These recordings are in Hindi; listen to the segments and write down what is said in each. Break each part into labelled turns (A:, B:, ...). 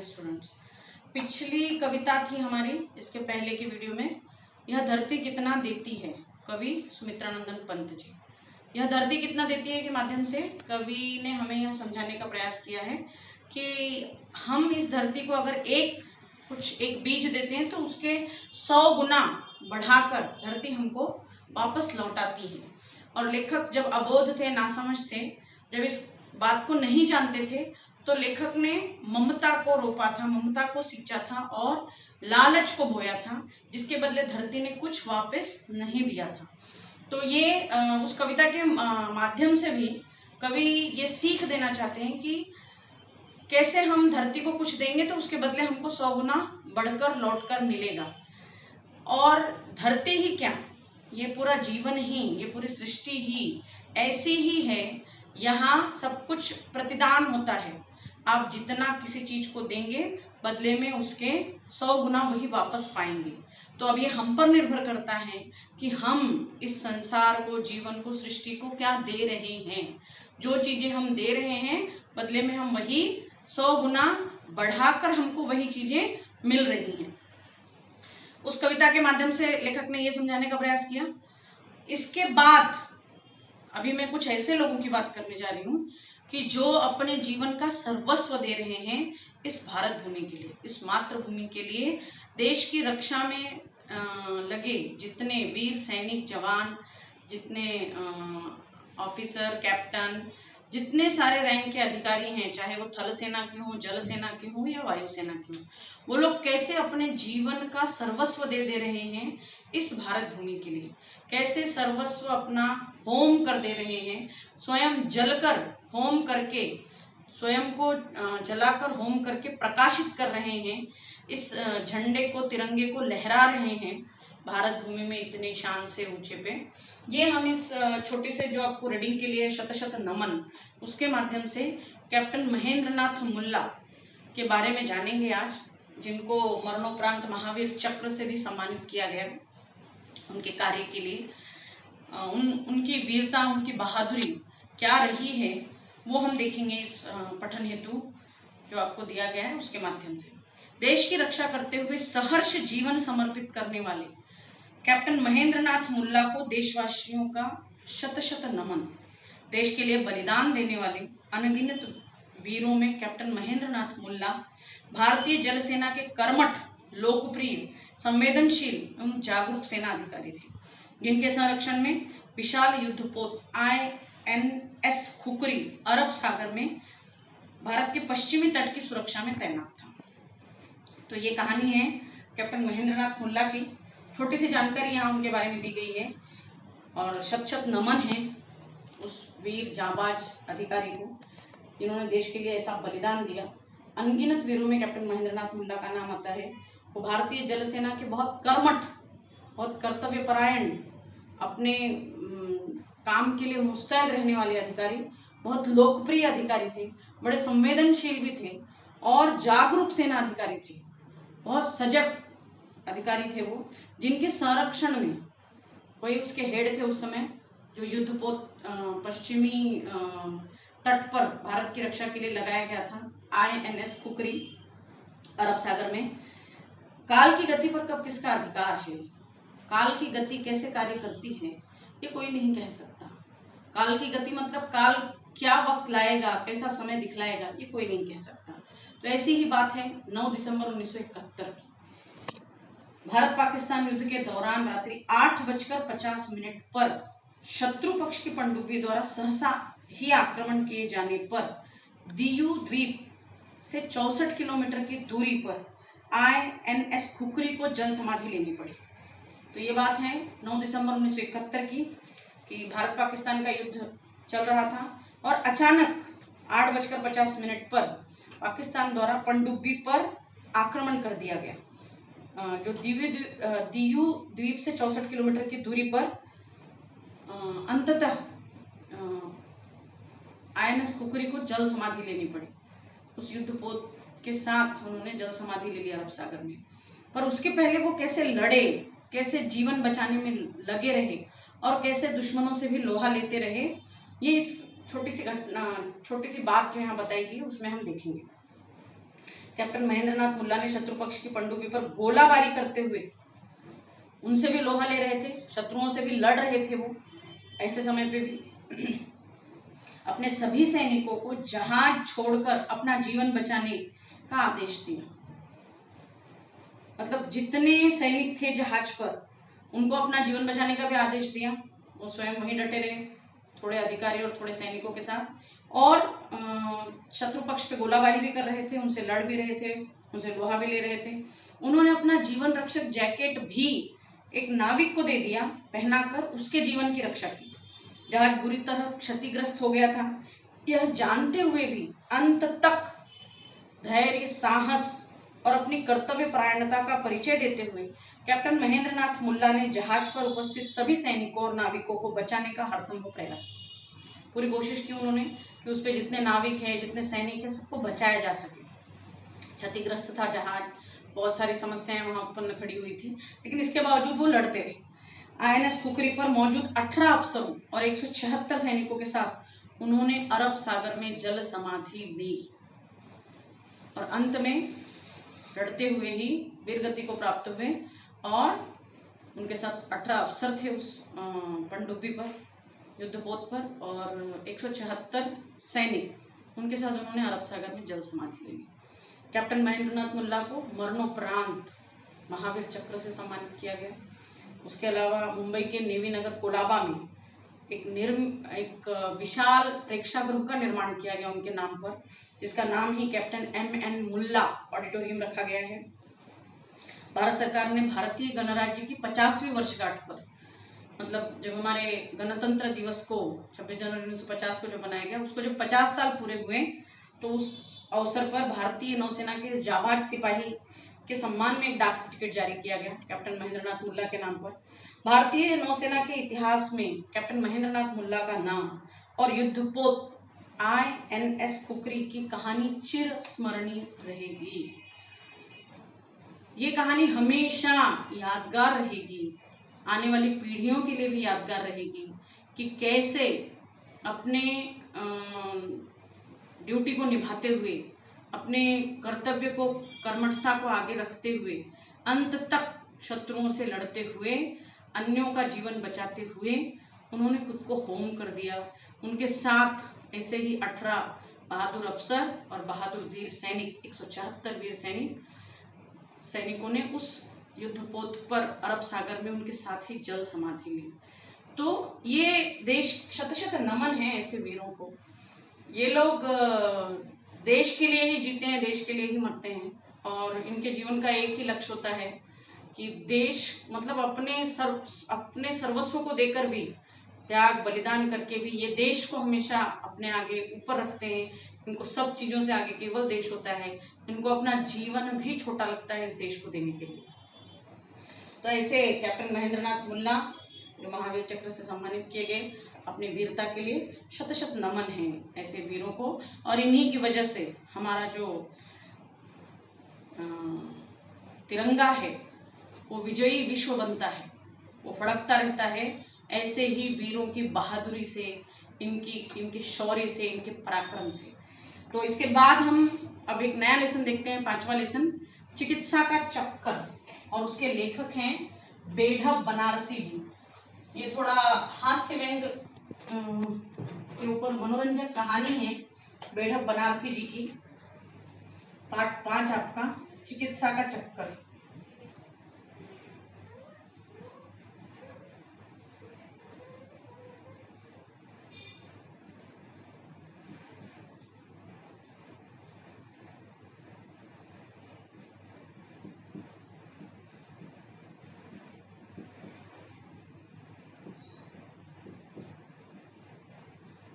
A: स्टूडेंट्स, पिछली कविता थी हमारी इसके पहले की वीडियो में, यह धरती कितना देती है, कवि सुमित्रानंदन पंत जी। यह धरती कितना देती है के माध्यम से कवि ने हमें यह समझाने का प्रयास किया है कि हम इस धरती को अगर एक बीज देते हैं तो उसके 100 गुना बढ़ाकर धरती हमको वापस लौटाती है। और लेखक जब अबोध थे, नासमझ थे, जब इस बात को नहीं जानते थे तो लेखक ने ममता को रोपा था, ममता को सींचा था और लालच को बोया था, जिसके बदले धरती ने कुछ वापस नहीं दिया था। तो ये उस कविता के माध्यम से भी कवि ये सीख देना चाहते हैं कि कैसे हम धरती को कुछ देंगे तो उसके बदले हमको 100 गुना बढ़कर लौटकर मिलेगा। और धरती ही क्या, ये पूरा जीवन ही, ये पूरी सृष्टि ही ऐसी ही है, यहाँ सब कुछ प्रतिदान होता है। आप जितना किसी चीज को देंगे बदले में उसके 100 गुना वही वापस पाएंगे। तो अब ये हम पर निर्भर करता है कि हम इस संसार को, जीवन को, सृष्टि को क्या दे रहे हैं। जो चीजें हम दे रहे हैं बदले में हम वही 100 गुना बढ़ाकर हमको वही चीजें मिल रही हैं। उस कविता के माध्यम से लेखक ने यह समझाने का प्रयास किया। इसके बाद अभी मैं कुछ ऐसे लोगों की बात करने जा रही हूँ कि जो अपने जीवन का सर्वस्व दे रहे हैं इस भारत भूमि के लिए, इस मातृभूमि के लिए। देश की रक्षा में लगे जितने वीर सैनिक जवान, जितने ऑफिसर, कैप्टन, जितने सारे रैंक के अधिकारी हैं, चाहे वो थल सेना के हों, जल सेना के हों या वायु सेना के हों, वो लोग कैसे अपने जीवन का सर्वस्व दे रहे हैं इस भारत भूमि के लिए। कैसे सर्वस्व अपना होम कर दे रहे हैं, स्वयं जलकर होम करके, स्वयं को जलाकर होम करके प्रकाशित कर रहे हैं, इस झंडे को, तिरंगे को लहरा रहे हैं भारत भूमि में इतने शान से ऊंचे पे। ये हम इस छोटे से जो आपको रीडिंग के लिए शत शत नमन, उसके माध्यम से कैप्टन महेंद्र नाथ मुल्ला के बारे में जानेंगे आज, जिनको मरणोपरांत महावीर चक्र से भी सम्मानित किया गया उनके कार्य के लिए। उनकी वीरता, उनकी बहादुरी क्या रही है वो हम देखेंगे इस पठन हेतु जो आपको दिया गया है उसके माध्यम से। देश की रक्षा करते हुए सहर्ष जीवन समर्पित करने वाले कैप्टन महेंद्र नाथ मुल्ला को देशवासियों का शत शत नमन। देश के लिए बलिदान देने वाले अनगिनत वीरों में कैप्टन महेंद्र नाथ मुल्ला भारतीय जल सेना के कर्मठ, लोकप्रिय, संवेदनशील एवं जागरूक सेना अधिकारी थे, जिनके संरक्षण में विशाल युद्धपोत INS खुकरी अरब सागर में भारत के पश्चिमी तट की सुरक्षा में तैनात था। तो ये कहानी है कैप्टन महेंद्र नाथ मुल्ला की। छोटी सी जानकारी यहाँ उनके बारे में दी गई है और शत शत नमन है उस वीर जाबाज अधिकारी को जिन्होंने देश के लिए ऐसा बलिदान दिया। अनगिनत वीरों में कैप्टन महेंद्र नाथ मुल्ला का नाम आता है। वो भारतीय जल सेना के बहुत कर्मठ, बहुत कर्तव्यपरायण, अपने काम के लिए मुस्तैद रहने वाले अधिकारी, बहुत लोकप्रिय अधिकारी थे, बड़े संवेदनशील भी थे और जागरूक सेना अधिकारी थे, बहुत सजग अधिकारी थे वो, जिनके संरक्षण में वही उसके हेड थे उस समय, जो युद्धपोत पश्चिमी तट पर भारत की रक्षा के लिए लगाया गया था INS खुकरी अरब सागर में। काल की गति पर कब किसका अधिकार है, काल की गति कैसे कार्य करती है, ये कोई नहीं कह सकता। काल की गति मतलब काल क्या वक्त लाएगा, कैसा समय दिखलाएगा, ये कोई नहीं कह सकता। तो ऐसी ही बात है 9 दिसंबर 1971 की। भारत पाकिस्तान युद्ध के दौरान रात्रि 8:50 पर शत्रु पक्ष की पनडुब्बी द्वारा सहसा ही आक्रमण किए जाने पर दीयू द्वीप से 64 किलोमीटर की दूरी पर INS खुकरी को जल समाधि लेनी पड़ी। तो ये बात है 9 दिसंबर 1971 की कि भारत पाकिस्तान का युद्ध चल रहा था और अचानक 8:50 पर पाकिस्तान द्वारा पनडुब्बी पर आक्रमण कर दिया गया, जो दीयू द्वीप से 64 किलोमीटर की दूरी पर अंततः INS खुकरी को जल समाधि लेनी पड़ी। उस युद्धपोत के साथ उन्होंने जल समाधि ले लिया अरब सागर में। पर उसके पहले वो कैसे लड़े, कैसे जीवन बचाने में लगे रहे और कैसे दुश्मनों से भी लोहा लेते रहे, ये इस छोटी सी बात जो यहाँ बताई गई उसमें हम देखेंगे। कैप्टन महेंद्रनाथ मुल्ला ने शत्रु पक्ष की पनडुब्बी पर गोलाबारी करते हुए उनसे भी लोहा ले रहे थे, शत्रुओं से भी लड़ रहे थे वो, ऐसे समय पे भी अपने सभी सैनिकों को जहाज छोड़कर अपना जीवन बचाने का आदेश दिया। मतलब जितने सैनिक थे जहाज पर, उनको अपना जीवन बचाने का भी आदेश दिया। वो स्वयं वहीं डटे रहे, थोड़े अधिकारी और थोड़े सैनिकों के साथ, और शत्रु पक्ष पे गोलाबारी भी कर रहे थे, उनसे लड़ भी रहे थे, उनसे लोहा भी ले रहे थे। उन्होंने अपना जीवन रक्षक जैकेट भी एक नाविक को दे दिया, पहनाकर उसके जीवन की रक्षा की। जहाज बुरी तरह क्षतिग्रस्त हो गया था। यह जानते हुए भी अंत तक धैर्य, साहस और अपनी कर्तव्य परायणता का परिचय देते हुए कैप्टन महेंद्रनाथ मुल्ला ने जहाज पर उपस्थित सभी सैनिकों और नाविकों को बचाने का हरसंभव प्रयास किया। पूरी कोशिश की उन्होंने कि उस पे जितने नाविक हैं, जितने सैनिक हैं, सबको बचाया जा सके। क्षतिग्रस्त था जहाज, बहुत सारी समस्याएं वहां उत्पन्न खड़ी हुई थी, लेकिन इसके बावजूद वो लड़ते रहे। INS खुकरी पर मौजूद 18 अफसरों और 176 सैनिकों के साथ उन्होंने अरब सागर में जल समाधि ली और अंत में लड़ते हुए ही वीरगति को प्राप्त हुए। और उनके साथ 18 अफसर थे उस पनडुब्बी पर, युद्धपोत पर, और 176 सैनिक, उनके साथ उन्होंने अरब सागर में जल समाधि ले ली। कैप्टन महेंद्रनाथ मुल्ला को मरणोपरांत महावीर चक्र से सम्मानित किया गया। उसके अलावा मुंबई के नेवी नगर कोलाबा में एक विशाल प्रेक्षागृह का निर्माण किया गया उनके नाम पर, जिसका नाम ही कैप्टन MN मुल्ला ऑडिटोरियम रखा गया है। भारत सरकार ने भारतीय गणराज्य की 50वीं वर्षगांठ पर, मतलब जब हमारे गणतंत्र दिवस को 26 जनवरी 1950 को जो बनाया गया, उसको जब 50 साल पूरे हुए, तो उस अवसर पर भारतीय नौसेना के जाबाज सिपाही के सम्मान में एक डाक टिकट जारी किया गया कैप्टन महेंद्रनाथ मुल्ला के नाम पर। भारतीय नौसेना के इतिहास में कैप्टन महेंद्रनाथ मुल्ला का नाम और युद्धपोत INS खुकरी की कहानी चिर स्मरणीय रहेगी। ये कहानी हमेशा यादगार रहेगी, आने वाली पीढ़ियों के लिए भी यादगार रहेगी कि कैसे अपने ड्यूटी को निभाते हुए, अपने कर्तव्य को, कर्मठता को आगे रखते हुए, अंत तक शत्रुओं से लड़ते हुए, अन्यों का जीवन बचाते हुए उन्होंने खुद को होम कर दिया। उनके साथ ऐसे ही 18 बहादुर अफसर और बहादुर वीर सैनिक, 176 वीर सैनिकों ने उस युद्धपोत पर अरब सागर में उनके साथ ही जल समाधि ली। तो ये देश शत शत नमन है ऐसे वीरों को। ये लोग देश के लिए ही जीते हैं, देश के लिए ही मरते हैं, और इनके जीवन का एक ही लक्ष्य होता है कि देश, मतलब अपने सर्वस्व को देकर भी, त्याग बलिदान करके भी ये देश को हमेशा अपने आगे ऊपर रखते हैं। इनको सब चीजों से आगे केवल देश होता है। इनको अपना जीवन भी छोटा लगता है इस देश को देने के लिए। तो ऐसे कैप्टन महेंद्रनाथ मुल्ला जो महावीर चक्र से सम्मानित किए गए, अपनी वीरता के लिए शत शत नमन है ऐसे वीरों को। और इन्हीं की वजह से हमारा जो तिरंगा है वो विजयी विश्व बनता है, वो फड़कता रहता है ऐसे ही वीरों की बहादुरी से, इनकी शौर्य से, इनके पराक्रम से। तो इसके बाद हम अब एक नया लेसन देखते हैं, 5वां लेसन, चिकित्सा का चक्कर, और उसके लेखक हैं बेढब बनारसी जी। ये थोड़ा हास्य व्यंग के ऊपर मनोरंजक कहानी है बेढब बनारसी जी की। पार्ट 5 आपका चिकित्सा का चक्कर।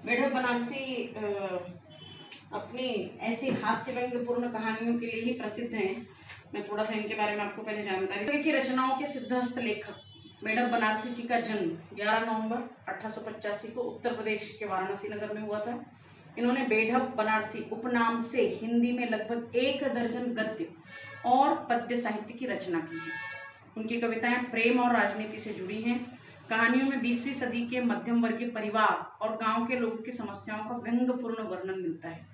A: बेढब बनारसी अपनी ऐसी हास्य व्यंग्यपूर्ण कहानियों के लिए ही प्रसिद्ध हैं। मैं थोड़ा सा इनके बारे में आपको पहले जानकारी की। रचनाओं के सिद्धहस्त लेखक बेढब बनारसी जी का जन्म 11 नवंबर 1885 को उत्तर प्रदेश के वाराणसी नगर में हुआ था। इन्होंने बेढब बनारसी उपनाम से हिंदी में लगभग 1 दर्जन गद्य और पद्य साहित्य की रचना की है। उनकी कविताएं प्रेम और राजनीति से जुड़ी हैं। कहानियों में 20वीं सदी के मध्यम वर्गीय परिवार और गांव के लोगों की समस्याओं का व्यंग्यपूर्ण वर्णन मिलता है।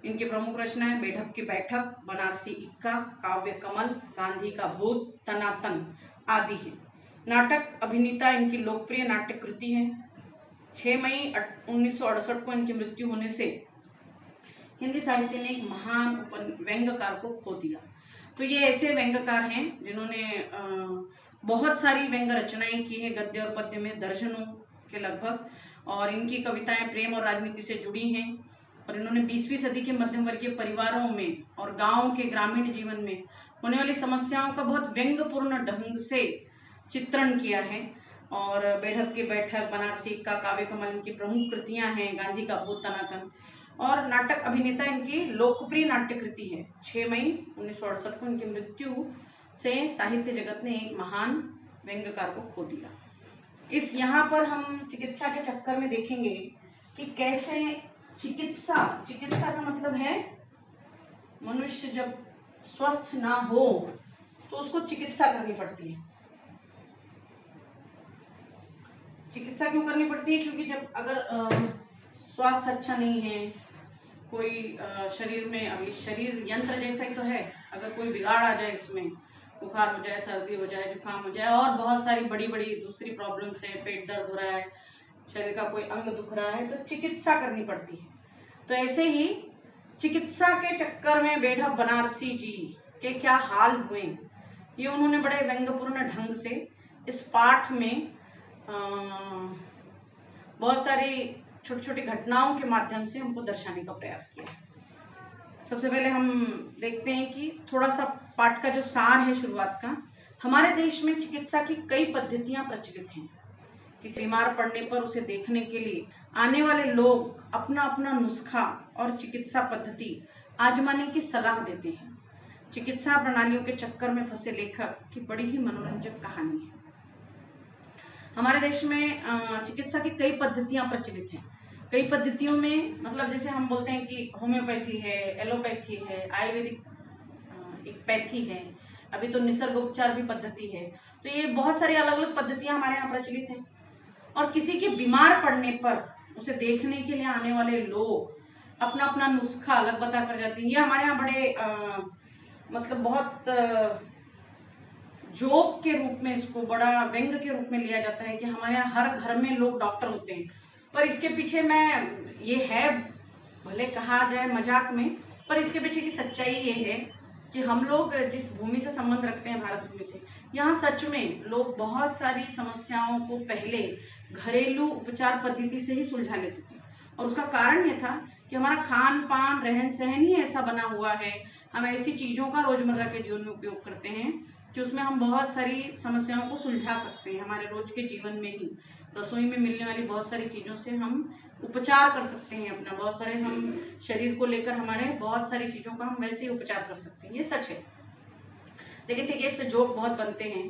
A: इनके प्रमुख रचनाएं बेढप की बैठक, बनारसी इक्का, काव्य कमल, गांधी का भूत, तनातन आदि है। नाटक अभिनेता इनकी लोकप्रिय नाट्य कृति है। 6 मई 1968 को इनकी मृत्यु होने से हिंदी साहित्य ने एक महान व्यंग्यकार को खो दिया। तो ये ऐसे व्यंग्यकार हैं जिन्होंने बहुत सारी व्यंग्य रचनाएं की है, गद्य और पद्य में दर्जनों के लगभग, और इनकी कविताएं प्रेम और राजनीति से जुड़ी हैं। और इन्होंने 20वीं सदी के मध्यम वर्गीय परिवारों में और गांवों के ग्रामीण जीवन में होने वाली समस्याओं का बहुत व्यंग्यपूर्ण ढंग से चित्रण किया है। और बेढप की बैठक, बनारसी इक्का, काव्य कमल इनकी प्रमुख कृतियां हैं, गांधी का भूत, तनातन। और नाटक अभिनेता इनकी लोकप्रिय नाट्य कृति है। 6 मई 1968 को इनकी मृत्यु से साहित्य जगत ने एक महान व्यंग्यकार को खो दिया। इस यहाँ पर हम चिकित्सा के चक्कर में देखेंगे कि कैसे चिकित्सा का मतलब है मनुष्य जब स्वस्थ ना हो तो उसको चिकित्सा करनी पड़ती है। चिकित्सा क्यों करनी पड़ती है? क्योंकि जब अगर स्वास्थ्य अच्छा नहीं है, कोई शरीर में, अभी शरीर यंत्र जैसा ही तो है, अगर कोई बिगाड़ आ जाए, इसमें बुखार हो जाए, सर्दी हो जाए, जुकाम हो जाए और बहुत सारी बड़ी बड़ी दूसरी प्रॉब्लम्स है, पेट दर्द हो रहा है, शरीर का कोई अंग दुख रहा है, तो चिकित्सा करनी पड़ती है। तो ऐसे ही चिकित्सा के चक्कर में बेढप बनारसी जी के क्या हाल हुए, ये उन्होंने बड़े व्यंग्यपूर्ण ढंग से इस पाठ में बहुत सारी छोटी छोटी घटनाओं के माध्यम से हमको दर्शाने का प्रयास किया। सबसे पहले हम देखते हैं कि थोड़ा सा पाठ का जो सार है शुरुआत का। हमारे देश में चिकित्सा की कई पद्धतियां प्रचलित हैं। किसी बीमार पड़ने पर उसे देखने के लिए आने वाले लोग अपना अपना नुस्खा और चिकित्सा पद्धति आजमाने की सलाह देते हैं। चिकित्सा प्रणालियों के चक्कर में फंसे लेखक की बड़ी ही मनोरंजक कहानी है। हमारे देश में चिकित्सा की कई पद्धतियां प्रचलित हैं। कई पद्धतियों में मतलब जैसे हम बोलते हैं कि होम्योपैथी है, एलोपैथी है, आयुर्वेदिक एक पैथी है, अभी तो निसर्ग उपचार भी पद्धति है। तो ये बहुत सारी अलग अलग पद्धतियां हमारे यहाँ प्रचलित हैं। और किसी के बीमार पड़ने पर उसे देखने के लिए आने वाले लोग अपना अपना नुस्खा अलग बता कर जाते हैं। ये हमारे यहाँ बड़े मतलब बहुत जोक के रूप में, इसको बड़ा व्यंग के रूप में लिया जाता है कि हमारे यहाँ हर घर में लोग डॉक्टर होते हैं। पर इसके पीछे ये है, भले कहा जाए मजाक में, पर इसके पीछे की सच्चाई ये है कि हम लोग जिस भूमि से संबंध रखते हैं, भारत भूमि से, यहाँ सच में लोग बहुत सारी समस्याओं को पहले घरेलू उपचार पद्धति से ही सुलझा लेते थे। और उसका कारण ये था कि हमारा खान पान, रहन सहन ही ऐसा बना हुआ है, हम ऐसी चीजों का रोजमर्रा के जीवन में उपयोग करते हैं कि उसमें हम बहुत सारी समस्याओं को सुलझा सकते हैं। हमारे रोज के जीवन में ही रसोई में मिलने वाली बहुत सारी चीजों से हम उपचार कर सकते हैं अपना, बहुत सारे हम शरीर को लेकर हमारे बहुत सारी चीजों का हम वैसे ही उपचार कर सकते हैं। ये सच है। लेकिन ठीक है, इस पे जोक बहुत बनते हैं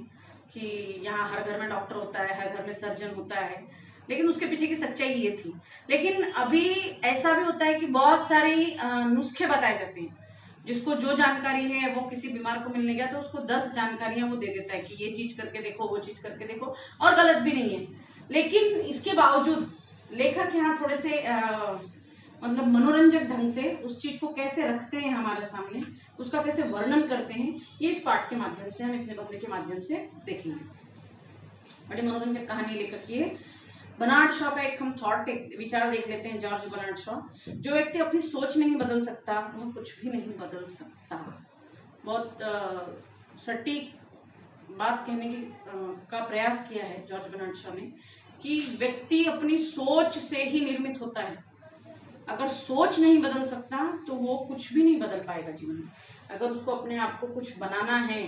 A: कि यहाँ हर घर में डॉक्टर होता है, हर घर में सर्जन होता है, लेकिन उसके पीछे की सच्चाई ये थी। लेकिन अभी ऐसा भी होता है कि बहुत सारी नुस्खे बताए जाते हैं। जिसको जो जानकारी है, वो किसी बीमार को मिलने गया तो उसको 10 जानकारियां वो दे देता है कि ये चीज करके देखो, वो चीज करके देखो, और गलत भी नहीं है। लेकिन इसके बावजूद लेखक यहाँ थोड़े से मतलब मनोरंजक ढंग से उस चीज को कैसे रखते हैं हमारे सामने, उसका कैसे वर्णन करते हैं, ये इस पाठ के माध्यम से, हम इस निबंध के माध्यम से देखेंगे। बड़ी मनोरंजक कहानी लेखक की है। बर्नार्ड शॉ का एक हम थॉट, एक विचार देख लेते हैं। जॉर्ज बर्नार्ड शॉ, जो व्यक्ति अपनी सोच नहीं बदल सकता वो कुछ भी नहीं बदल सकता। बहुत सटीक बात कहने की का प्रयास किया है जॉर्ज बर्नार्ड शॉ ने कि व्यक्ति अपनी सोच से ही निर्मित होता है। अगर सोच नहीं बदल सकता तो वो कुछ भी नहीं बदल पाएगा जीवन में। अगर उसको अपने आप को कुछ बनाना है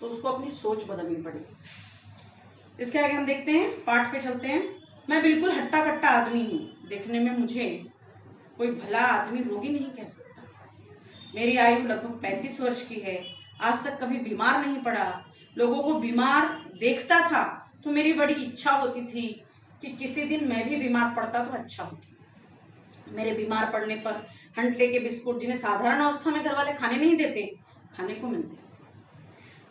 A: तो उसको अपनी सोच बदलनी पड़ेगी। इसके आगे हम देखते हैं, पाठ पे चलते हैं। मैं बिल्कुल हट्टा कट्टा आदमी हूँ, देखने में मुझे कोई भला आदमी रोगी नहीं कह सकता। मेरी आयु लगभग 35 वर्ष की है, आज तक कभी बीमार नहीं पड़ा। लोगों को बीमार देखता था तो मेरी बड़ी इच्छा होती थी कि किसी दिन मैं भी बीमार पड़ता तो अच्छा होता। मेरे बीमार पड़ने पर हंटले के बिस्कुट, जिन्हें साधारण अवस्था में घर वाले खाने नहीं देते, खाने को मिलते।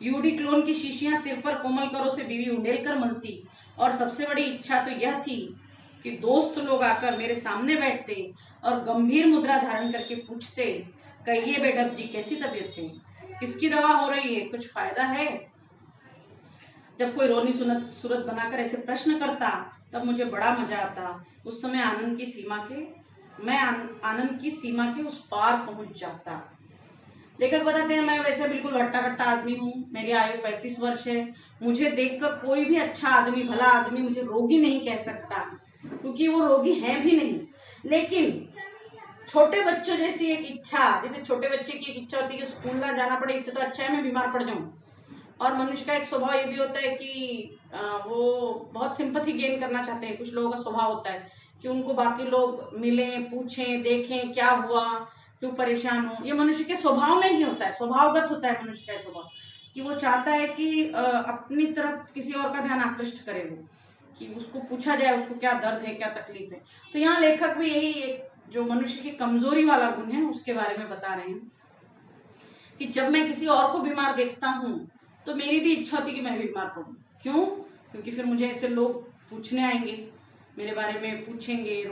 A: यूडी क्लोन की शीशियां सिर पर कोमल करों से बीवी उंडेल कर मलती। और सबसे बड़ी इच्छा तो यह थी कि दोस्त लोग आकर मेरे सामने बैठते और गंभीर मुद्रा धारण करके पूछते, कहिए बेढप जी कैसी तबीयत है, किसकी दवा हो रही है, कुछ फायदा है। जब कोई रोनी सूरत बनाकर ऐसे प्रश्न करता तब मुझे बड़ा मजा आता। उस समय आनंद की सीमा के उस पार पहुंच जाता। लेखक बताते हैं, मैं वैसे बिल्कुल हट्टा कट्टा आदमी हूँ, मेरी आयु 35 वर्ष है। मुझे देखकर कोई भी अच्छा आदमी, भला आदमी मुझे रोगी नहीं कह सकता, क्योंकि वो रोगी है भी नहीं। लेकिन छोटे बच्चों जैसी एक इच्छा, जैसे छोटे बच्चे की एक इच्छा होती है कि स्कूल ना जाना पड़े, इससे तो अच्छा है मैं बीमार पड़ जाऊं। और मनुष्य का एक स्वभाव ये भी होता है कि वो बहुत सिंपैथी गेन करना चाहते हैं। कुछ लोगों का स्वभाव होता है कि उनको बाकी लोग मिलें, पूछें, देखें क्या हुआ, क्यों परेशान हो। ये मनुष्य के स्वभाव में ही होता है, स्वभावगत होता है मनुष्य का स्वभाव, कि वो चाहता है कि अपनी तरफ किसी और का ध्यान आकृष्ट करे, वो कि उसको पूछा जाए उसको क्या दर्द है, क्या तकलीफ है। तो यहाँ लेखक भी यही एक जो मनुष्य की कमजोरी वाला गुण है उसके बारे में बता रहे हैं कि जब मैं किसी और को बीमार देखता हूँ तो मेरी भी इच्छा होती कि मैं बीमार पड़ूं। क्यों? क्योंकि फिर मुझे ऐसे लोग पूछने आएंगे, मेरे बारे में पूछेंगे,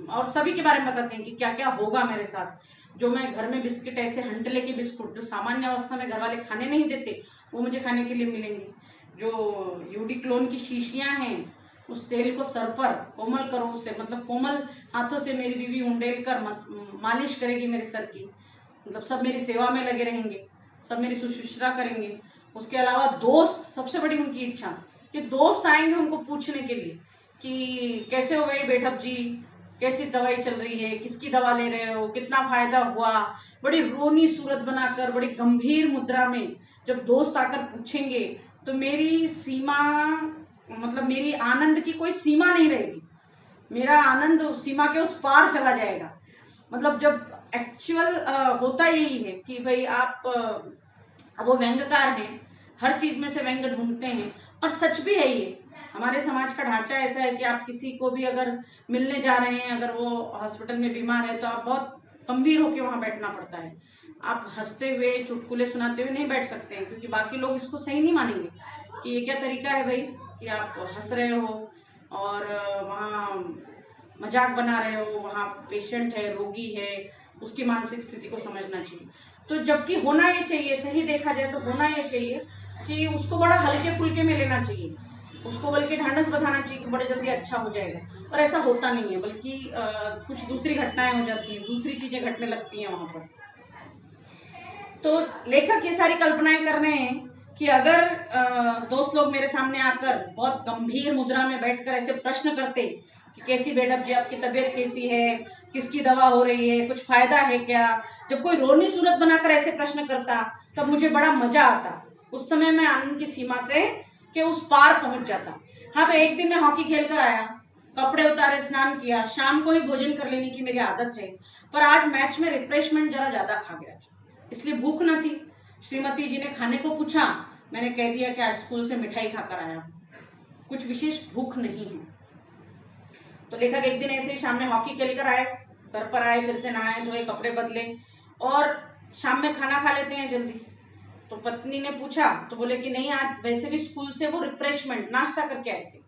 A: और सभी के बारे में बताते हैं कि क्या क्या होगा मेरे साथ। जो मैं घर में बिस्किट, ऐसे हंटले के बिस्कुट जो सामान्य अवस्था में घर वाले खाने नहीं देते, वो मुझे खाने के लिए मिलेंगे। जो यूडिक्लोन की शीशियां हैं, उस तेल को सर पर कोमल करो से, मतलब कोमल हाथों से मेरी बीवी उंडेल कर मालिश करेगी मेरे सर की। मतलब सब मेरी सेवा में लगे रहेंगे, सब मेरी शुश्रूषा करेंगे। उसके अलावा दोस्त, सबसे बड़ी उनकी इच्छा कि दोस्त आएंगे उनको पूछने के लिए कि कैसे हो भाई बेढप जी, कैसी दवाई चल रही है, किसकी दवा ले रहे हो, कितना फायदा हुआ। बड़ी रोनी सूरत बनाकर, बड़ी गंभीर मुद्रा में जब दोस्त आकर पूछेंगे तो मेरी सीमा, मतलब मेरी आनंद की कोई सीमा नहीं रहेगी। मेरा आनंद सीमा के उस पार चला जाएगा। मतलब जब एक्चुअल होता यही है कि भाई आप वो व्यंग्यकार हैं, हर चीज में से व्यंग्य ढूंढते हैं। और सच भी है ये, हमारे समाज का ढांचा ऐसा है कि आप किसी को भी अगर मिलने जा रहे हैं, अगर वो हॉस्पिटल में बीमार है, तो आप बहुत गंभीर होकर वहां बैठना पड़ता है। आप हंसते हुए, चुटकुले सुनाते हुए नहीं बैठ सकते हैं, क्योंकि बाकी लोग इसको सही नहीं मानेंगे कि ये क्या तरीका है भाई कि आप हंस रहे हो और वहाँ मजाक बना रहे हो। वहाँ पेशेंट है, रोगी है, उसकी मानसिक स्थिति को समझना चाहिए। तो जबकि होना ये चाहिए, सही देखा जाए तो होना ये चाहिए कि उसको बड़ा हल्के फुल्के में लेना चाहिए, उसको बल्कि ढांढस बधाना चाहिए कि बड़े जल्दी अच्छा हो जाएगा। पर ऐसा होता नहीं है, बल्कि कुछ दूसरी घटनाएं हो जाती हैं, दूसरी चीजें घटने लगती हैं वहां पर। तो लेखक ये सारी कल्पनाएं कर रहे हैं कि अगर दोस्त लोग मेरे सामने आकर बहुत गंभीर मुद्रा में बैठकर ऐसे प्रश्न करते कि कैसी बेढप जी, आपकी तबीयत कैसी है, किसकी दवा हो रही है, कुछ फायदा है क्या। जब कोई रोनी सूरत बनाकर ऐसे प्रश्न करता तब मुझे बड़ा मजा आता। उस समय मैं आनंद की सीमा से के उस पार पहुंच जाता। हाँ, तो एक दिन मैं हॉकी खेल कर आया, कपड़े उतारे, स्नान किया, शाम को ही भोजन कर लेने की मेरी आदत है। पर आज मैच में रिफ्रेशमेंट जरा ज्यादा खा गया था, इसलिए भूख न थी। श्रीमती जी ने खाने को पूछा, मैंने कह दिया कि आज स्कूल से मिठाई खाकर आया, कुछ विशेष भूख नहीं है। तो लेखक एक दिन ऐसे ही शाम में हॉकी खेलकर आए, घर पर आए, फिर से नहाए धोए, कपड़े बदले और शाम में खाना खा लेते हैं जल्दी। तो पत्नी ने पूछा तो बोले कि नहीं, आज वैसे भी स्कूल से वो रिफ्रेशमेंट नाश्ता करके आए थे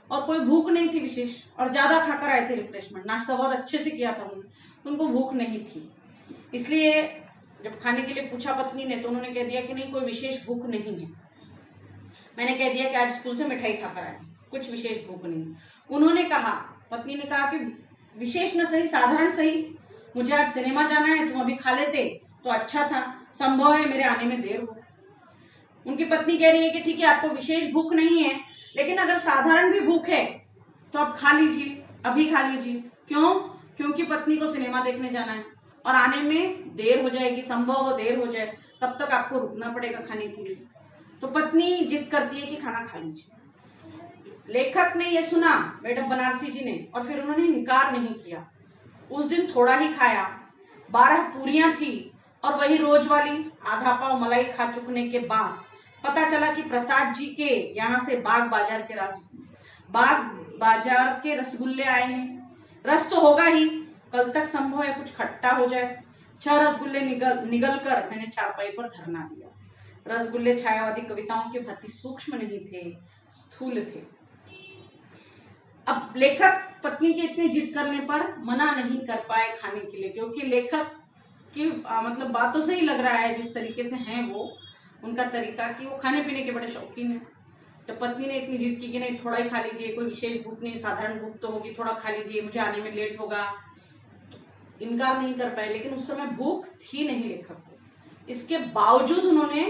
A: और कोई भूख नहीं थी विशेष, और ज्यादा खाकर आए थे रिफ्रेशमेंट, नाश्ता बहुत अच्छे से किया था उन्होंने, उनको भूख नहीं थी। इसलिए जब खाने के लिए पूछा पत्नी ने तो उन्होंने कह दिया कि नहीं, कोई विशेष भूख नहीं है। मैंने कह दिया कि आज स्कूल से मिठाई खाकर आए, कुछ विशेष भूख नहीं। उन्होंने कहा, पत्नी ने कहा कि विशेष न सही, साधारण सही, मुझे आज सिनेमा जाना है, तुम अभी खा लेते तो अच्छा था, संभव है मेरे आने में देर हो। उनकी पत्नी कह रही है कि ठीक है, आपको विशेष भूख नहीं है, लेकिन अगर साधारण भी भूख है तो आप खा लीजिए, अभी खा लीजिए। क्यों? क्योंकि पत्नी को सिनेमा देखने जाना है और आने में देर हो जाएगी, संभव हो देर हो जाए, तब तक आपको रुकना पड़ेगा खाने के लिए। तो पत्नी जिद करती है कि खाना खा लीजिए। लेखक ने यह सुना, मैडम बनारसी जी ने, और फिर उन्होंने इनकार नहीं किया। उस दिन थोड़ा ही खाया, 12 पूरियां थी और वही रोज वाली आधा पाव मलाई खा चुकने के बाद पता चला कि प्रसाद जी के यहाँ से बाग बाजार के रसगुल्ले आए हैं। रस तो होगा ही, कल तक संभव है कुछ खट्टा हो जाए। 6 रसगुल्ले निगल कर मैंने चारपाई पर धरना दिया। रसगुल्ले छायावादी कविताओं के भांति सूक्ष्म नहीं थे, स्थूल थे। अब लेखक पत्नी के इतनी जिद करने पर मना नहीं कर पाए खाने के लिए, क्योंकि लेखक की मतलब बातों से ही लग रहा है जिस तरीके से हैं वो, उनका तरीका कि वो खाने पीने के बड़े शौकीन है। तो पत्नी ने इतनी जिद की कि नहीं थोड़ा ही खा लीजिए, कोई विशेष भूख नहीं, साधारण भूख तो होगी, थोड़ा खा लीजिए, मुझे आने में लेट होगा, इनकार नहीं कर पाए। लेकिन उस समय भूख थी नहीं लेखक को, इसके बावजूद उन्होंने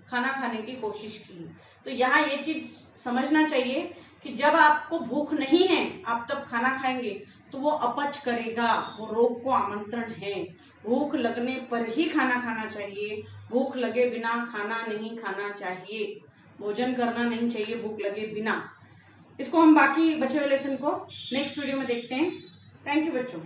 A: खाना खाने की कोशिश की। तो यहाँ ये चीज समझना चाहिए कि जब आपको भूख नहीं है आप तब खाना खाएंगे तो वो अपच करेगा, वो रोग को आमंत्रण है। भूख लगने पर ही खाना खाना चाहिए, भूख लगे बिना खाना नहीं खाना चाहिए, भोजन करना नहीं चाहिए भूख लगे बिना। इसको हम बाकी बचे हुए लेसन को नेक्स्ट वीडियो में देखते हैं। थैंक यू बच्चों।